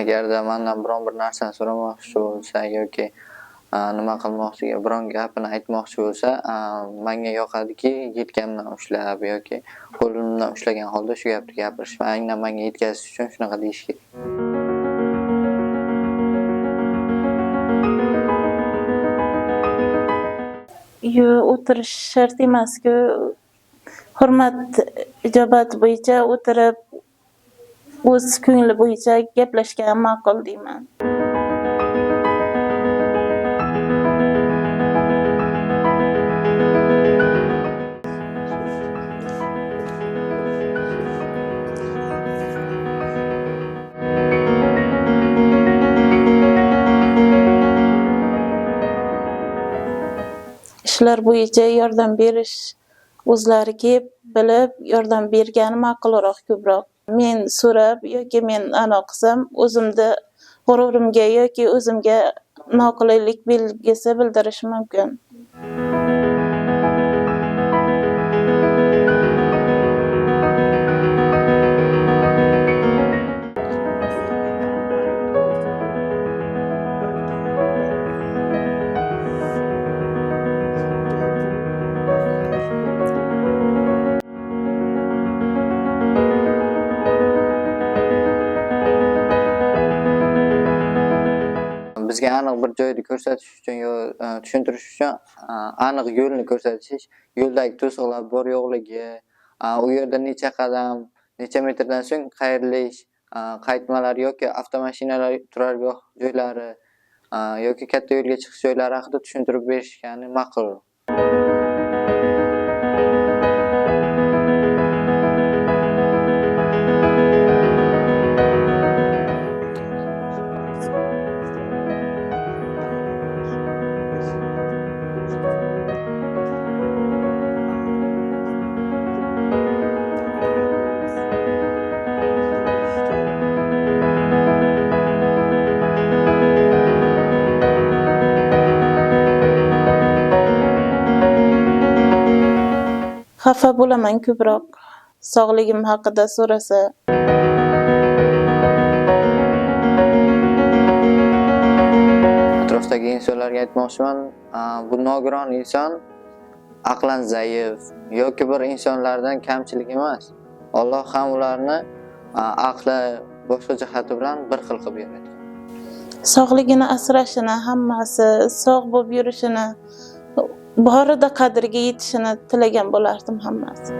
agarda mendan biron bir narsani so'ramoqchi bo'lsa yoki nima qilmoqchiga biron gapini aytmoqchi bo'lsa, menga yoqadiki yelkamdan ushlab yoki qo'limdan ushlagan holda shu gapni gapirish va aynan menga yetkazish uchun shunaqa deyish kerak. O'tirish shart emas-ku. Hurmat ijobat bo'yicha o'tirib, o'z ko'ngli bo'yicha gaplashgan ma'qul deyman. Ishlar bo'yicha yordam berish, o'zlari kelib, bilib yordam bergani ma'qulroq ko'proq. Men so'rab yoki men anaqa qilsam, o'zimda g'ururimga yoki o'zimga noqulaylik belgisi bildirishi mumkin. Bizga aniq bir joyni ko'rsatish uchun tushuntirish uchun aniq yo'lni ko'rsatish, yo'ldagi to'siqlar bor yo'qligi, u yerda necha qadam, necha metrdan so'ng qayrilish, qaytmalar yoki avtomashinalar turargoh joylari yoki katta yo'lga chiqish joylari haqida tushuntirib berishgani ma'qul. Xafa bo'laman ko'proq sog'ligim haqida so'rasa. Atrofdagi insonlarga aytmoqchiman, bu nogiron inson aqlan zaif yoki bir insonlardan kamchilik emas. Alloh ham ularni aqli boshqa jihati bilan bir xil qilib yaratgan. Sog'ligini asrashini, hammasi sog' bo'lib yurishini, borida qadriga yetishini tilagan bo'lardim hammasi.